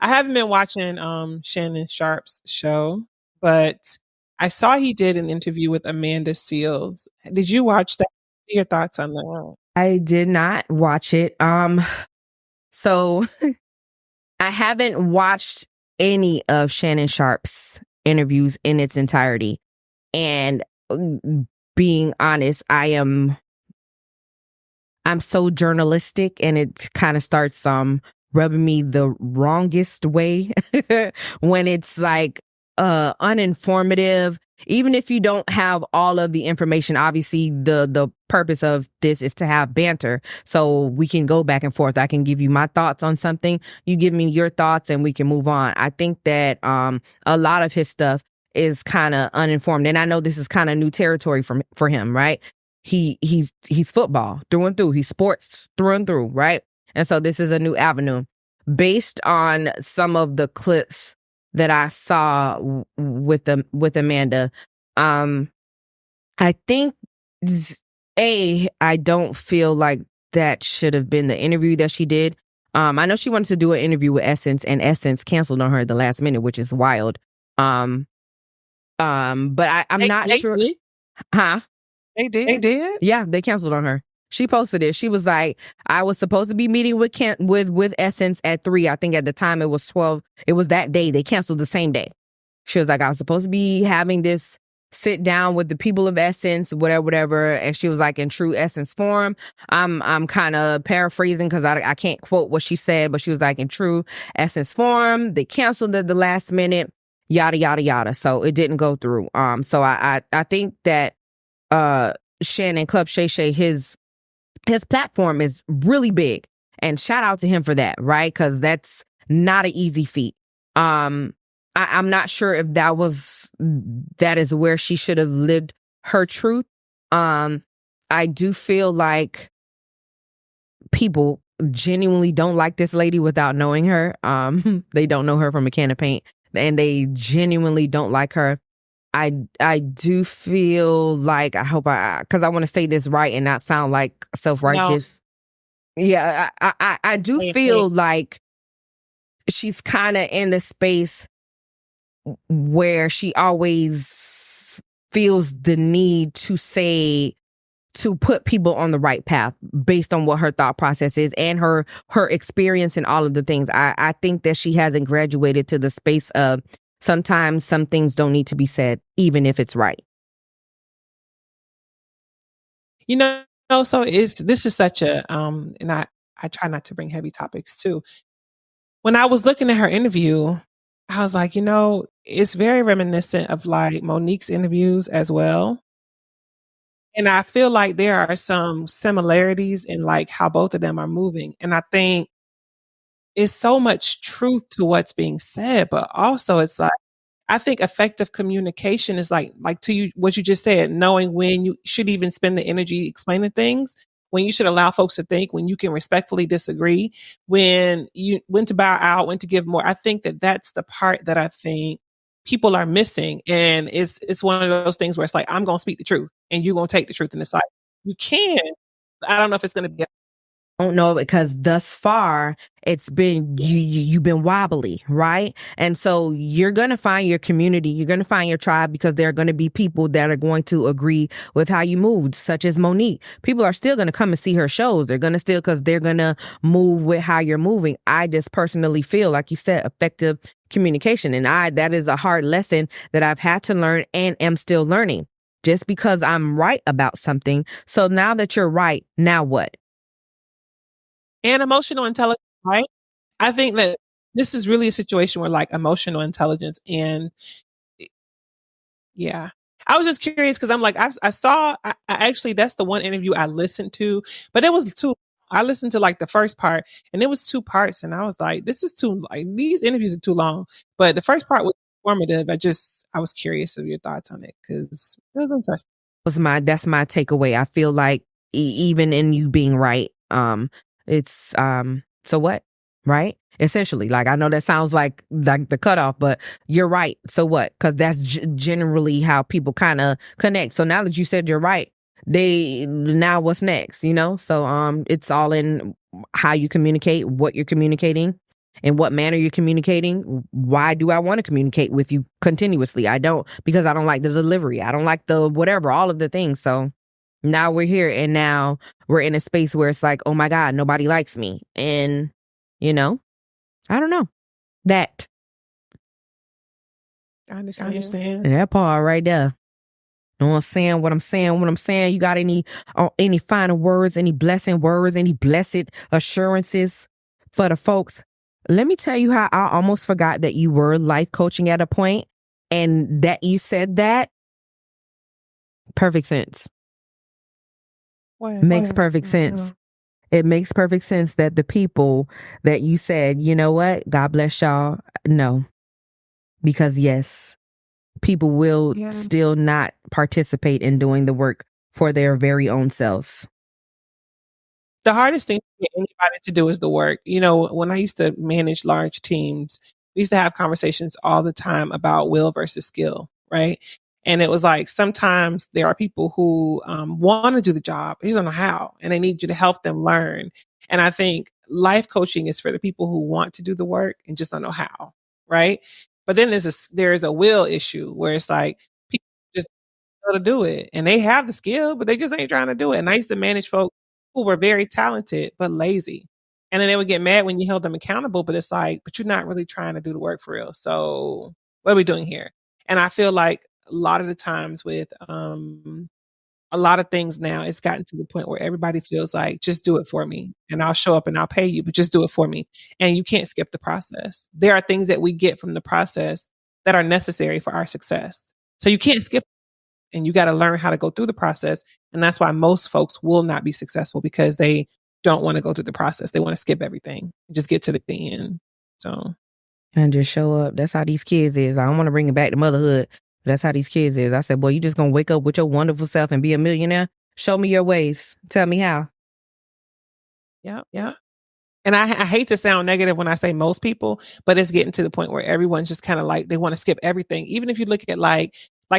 I haven't been watching Shannon Sharpe's show, but I saw he did an interview with Amanda Seales. Did you watch that? What are your thoughts on that? I did not watch it. So I haven't watched any of Shannon Sharpe's interviews in its entirety. And being honest, I'm so journalistic, and it kind of starts rubbing me the wrongest way when it's like uninformative. Even if you don't have all of the information, obviously the purpose of this is to have banter, so we can go back and forth. I can give you my thoughts on something, you give me your thoughts, and we can move on. I think that a lot of his stuff is kind of uninformed, and I know this is kind of new territory for him, right? He's football through and through. He's sports through and through, right? And so this is a new avenue. Based on some of the clips that I saw with Amanda, I think I don't feel like that should have been the interview that she did. I know she wanted to do an interview with Essence, and Essence canceled on her at the last minute, which is wild. But I'm not sure. Did? Huh? They did? Yeah, they canceled on her. She posted it. She was like, I was supposed to be meeting with Essence at 3. I think at the time it was 12. It was that day. They canceled the same day. She was like, I was supposed to be having this sit down with the people of Essence, whatever. And she was like, in true Essence form. I'm kind of paraphrasing because I can't quote what she said, but she was like, in true Essence form, they canceled at the last minute, yada, yada, yada. So it didn't go through. So I think that Shannon Club Shay Shay, his platform is really big, and shout out to him for that, right? Because that's not an easy feat. I'm not sure if that is where she should have lived her truth. I do feel like people genuinely don't like this lady without knowing her. They don't know her from a can of paint, and they genuinely don't like her. I do feel like, because I want to say this right and not sound like self-righteous. No. Yeah, I do feel like she's kind of in the space where she always feels the need to put people on the right path based on what her thought process is and her experience and all of the things. I think that she hasn't graduated to the space of sometimes some things don't need to be said, even if it's right. So this is such a, and I try not to bring heavy topics too. When I was looking at her interview, I was like, it's very reminiscent of like Monique's interviews as well. And I feel like there are some similarities in like how both of them are moving. And I think it's so much truth to what's being said, but also it's like, I think effective communication is like to you, what you just said, knowing when you should even spend the energy explaining things, when you should allow folks to think, when you can respectfully disagree, when to bow out, when to give more. I think that that's the part that I think people are missing. And it's one of those things where it's like, I'm going to speak the truth and you're going to take the truth. And it's like, you can. I don't know if it's going to be. Don't know, because thus far it's been you've been wobbly, right? And so you're gonna find your community, you're gonna find your tribe, because there are gonna be people that are going to agree with how you moved, such as Monique. People are still gonna come and see her shows. They're gonna because they're gonna move with how you're moving. I just personally feel, like you said, effective communication, and that is a hard lesson that I've had to learn and am still learning. Just because I'm right about something, so now that you're right, now what? And emotional intelligence, right? I think that this is really a situation where like emotional intelligence and yeah. I was just curious because I'm like, I actually, that's the one interview I listened to, but it was I listened to like the first part and it was 2 parts. And I was like, this is these interviews are too long, but the first part was informative. I was curious of your thoughts on it because it was interesting. That's my takeaway. I feel like even in you being right, it's so what, right? Essentially, like, I know that sounds like the cutoff, but you're right. So what? Because that's generally how people kind of connect. So now that you said you're right, now what's next? So it's all in how you communicate, what you're communicating, in what manner you're communicating. Why do I want to communicate with you continuously? I don't, because I don't like the delivery. I don't like the whatever, all of the things. So now we're here, and now we're in a space where it's like, oh my God, nobody likes me. And, I don't know. That. I understand. That part right there. You know what I'm saying? What I'm saying. You got any final words, any blessing words, any blessed assurances for the folks? Let me tell you how I almost forgot that you were life coaching at a point, and that you said that. Perfect sense. Makes perfect sense. It makes perfect sense that the people that you said, you know what, God bless y'all. No, because yes, people will still not participate in doing the work for their very own selves. The hardest thing to get anybody to do is the work. You know, when I used to manage large teams, we used to have conversations all the time about will versus skill, right? And it was like, sometimes there are people who want to do the job, they just don't know how, and they need you to help them learn. And I think life coaching is for the people who want to do the work and just don't know how, right? But then there's a will issue where it's like people just know to do it, and they have the skill, but they just ain't trying to do it. And I used to manage folks who were very talented but lazy. And then they would get mad when you held them accountable, but it's like, but you're not really trying to do the work for real. So what are we doing here? And I feel like a lot of the times with a lot of things now, it's gotten to the point where everybody feels like, just do it for me and I'll show up and I'll pay you, but just do it for me. And you can't skip the process. There are things that we get from the process that are necessary for our success. So you can't skip, and you got to learn how to go through the process. And that's why most folks will not be successful, because they don't want to go through the process. They want to skip everything and just get to the end. So. And just show up. That's how these kids is. I don't want to bring it back to motherhood. That's how these kids is. I said, boy, you just going to wake up with your wonderful self and be a millionaire? Show me your ways. Tell me how. Yeah. Yeah. And I hate to sound negative when I say most people, but it's getting to the point where everyone's just kind of like, they want to skip everything. Even if you look at like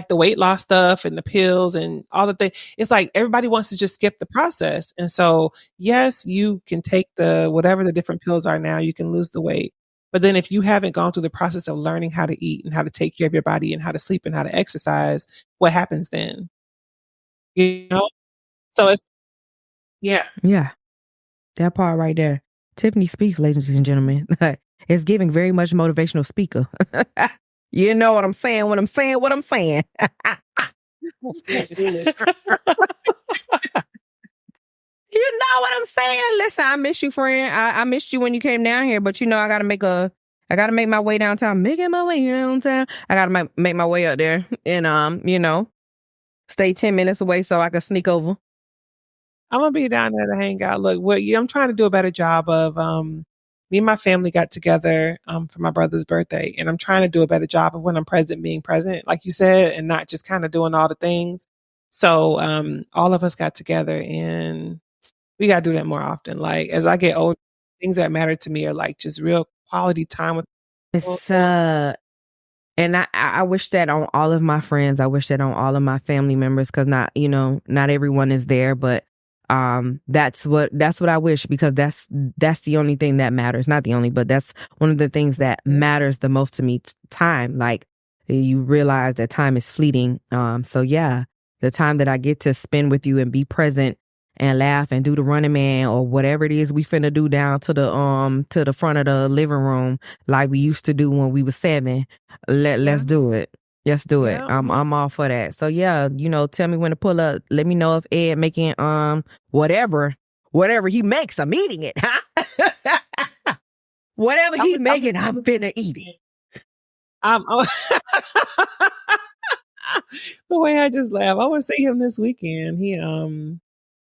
the weight loss stuff and the pills and all the things, it's like everybody wants to just skip the process. And so, yes, you can take whatever the different pills are now, you can lose the weight. But then if you haven't gone through the process of learning how to eat and how to take care of your body and how to sleep and how to exercise, what happens then? You know? So it's, yeah. Yeah. That part right there. Tiffany speaks, ladies and gentlemen. It's giving very much motivational speaker. You know what I'm saying when I'm saying what I'm saying. You know what I'm saying? Listen, I miss you, friend. I missed you when you came down here, but you know, I gotta make my way downtown. Making my way downtown. I gotta make my way up there and you know, stay 10 minutes away so I can sneak over. I'm gonna be down there to hang out. Look, I'm trying to do a better job of me and my family got together for my brother's birthday, and I'm trying to do a better job of when I'm present, being present, like you said, and not just kind of doing all the things. So all of us got together, and we got to do that more often. Like as I get older, things that matter to me are like just real quality time with people. It's and I wish that on all of my friends. I wish that on all of my family members, because not everyone is there, but that's what I wish, because that's the only thing that matters. Not the only, but that's one of the things that matters the most to me. Time. Like, you realize that time is fleeting. So yeah, the time that I get to spend with you and be present and laugh and do the Running Man or whatever it is we finna do down to the front of the living room like we used to do when we were 7. Let's do it. Let's do it. I'm all for that. So yeah, tell me when to pull up. Let me know if Ed making whatever he makes, I'm eating it. Whatever he making, I'm finna eat it. The way I just laugh, I want to see him this weekend. He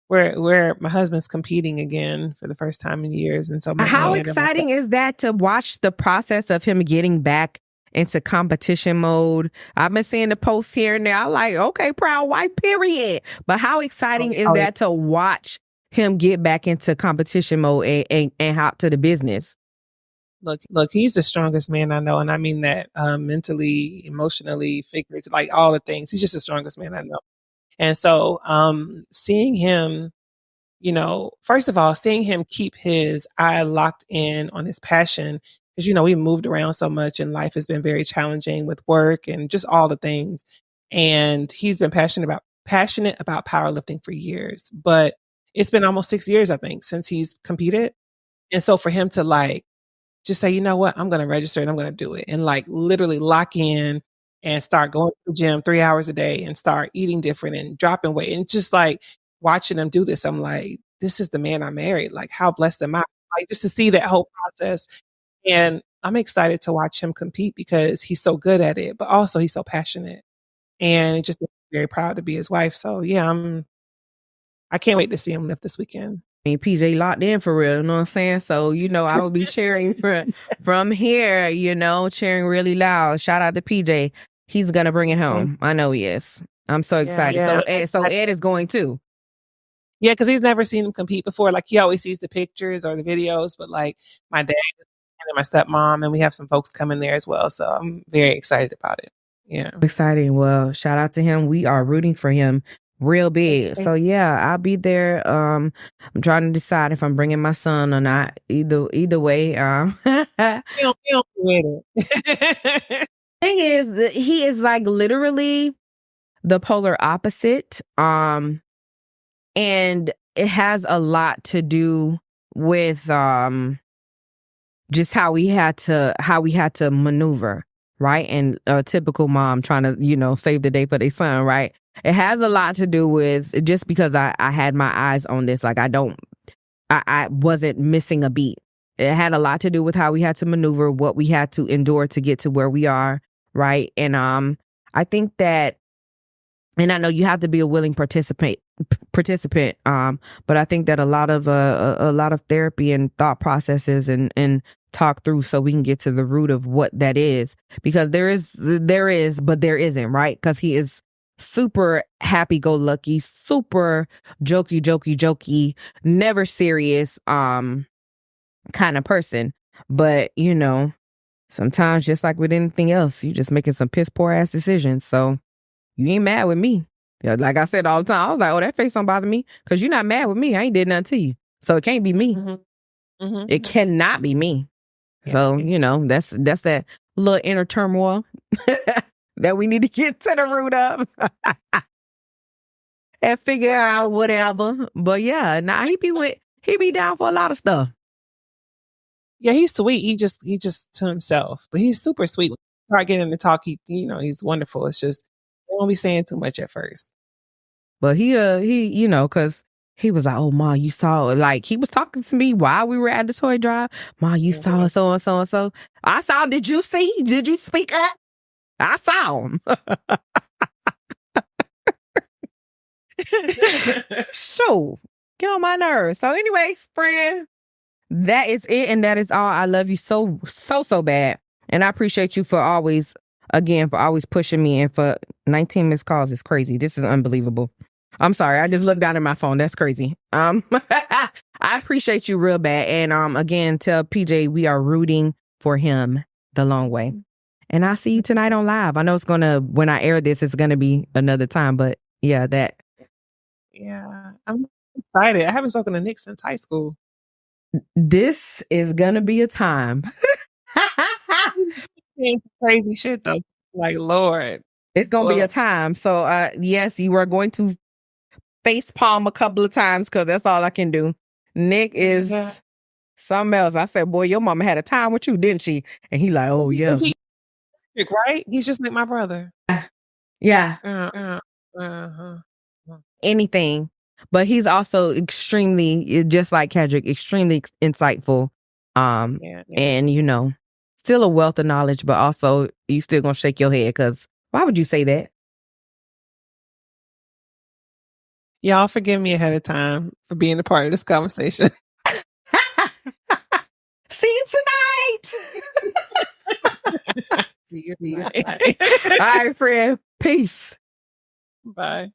where my husband's competing again for the first time in years, and so how exciting is that to watch the process of him getting back into competition mode? I've been seeing the posts here and there. I'm like, okay, proud wife, period. But how exciting is that to watch him get back into competition mode and hop to the business? Look, he's the strongest man I know, and I mean that mentally, emotionally, figuratively, like all the things. He's just the strongest man I know. And so seeing him, first of all, seeing him keep his eye locked in on his passion, because, we moved around so much and life has been very challenging with work and just all the things. And he's been passionate about powerlifting for years, but it's been almost 6 years, I think, since he's competed. And so for him to just say, you know what, I'm going to register and I'm going to do it. And like literally lock in and start going to the gym 3 hours a day and start eating different and dropping weight. And just like watching them do this, I'm like, this is the man I married. Like, how blessed am I? Like, just to see that whole process. And I'm excited to watch him compete because he's so good at it, but also he's so passionate. And just very proud to be his wife. So yeah, I can't wait to see him lift this weekend. I mean, PJ locked in for real, you know what I'm saying? So, you know, I will be cheering from here, you know, cheering really loud. Shout out to PJ. He's going to bring it home. I know he is. I'm so excited. Yeah. So Ed is going too. Yeah, because he's never seen him compete before. Like, he always sees the pictures or the videos, but like my dad and my stepmom, and we have some folks coming there as well. So I'm very excited about it. Yeah. Exciting. Well, shout out to him. We are rooting for him real big. So yeah, I'll be there. I'm trying to decide if I'm bringing my son or not. Either way. Thing is, he is like literally the polar opposite. And it has a lot to do with just how we had to maneuver, right? And a typical mom trying to, you know, save the day for their son, right? It has a lot to do with just because I had my eyes on this. Like I wasn't missing a beat. It had a lot to do with how we had to maneuver, what we had to endure to get to where we are, right? And I think that, and I know you have to be a willing participant. But I think that a lot of therapy and thought processes and talk through so we can get to the root of what that is, because there is, but there isn't, right? Because he is super happy-go-lucky, super jokey, never serious, kind of person. But you know, sometimes just like with anything else, you just making some piss poor ass decisions. So you ain't mad with me. Yeah, like I said all the time, I was like, oh, that face don't bother me because you're not mad with me. I ain't did nothing to you. So it can't be me. It cannot be me. Yeah. So, you know, that's that little inner turmoil that we need to get to the root of and figure out whatever. But yeah, nah, he be down for a lot of stuff. Yeah, he's sweet. He just to himself, but he's super sweet. When you start getting to talk, he's wonderful. It's just, they won't be saying too much at first. But he, you know, because he was like, oh, Ma, you saw, like, he was talking to me while we were at the toy drive. Ma, you saw so and so and so. I saw, did you see? Did you speak up? I saw him. So, get on my nerves. So anyways, friend, that is it. And that is all. I love you so bad. And I appreciate you for always pushing me, and for 19 missed calls is crazy. This is unbelievable. I'm sorry. I just looked down at my phone. That's crazy. I appreciate you real bad. And again, tell PJ we are rooting for him the long way. And I'll see you tonight on live. I know when I air this, it's gonna be another time, but yeah, that. Yeah, I'm excited. I haven't spoken to Nick since high school. This is gonna be a time. Crazy shit though. Like, Lord. It's gonna be a time. So yes, you are going to face palm a couple of times because that's all I can do. Nick is something else. I said, boy, your mama had a time with you, didn't she? And he like, oh yeah. Right? He's just like my brother. Yeah. Anything. But he's also extremely, just like Kedrick, extremely insightful. And you know, still a wealth of knowledge, but also you still gonna shake your head because why would you say that? Y'all forgive me ahead of time for being a part of this conversation. See you tonight. See you. All right, friend. Peace. Bye.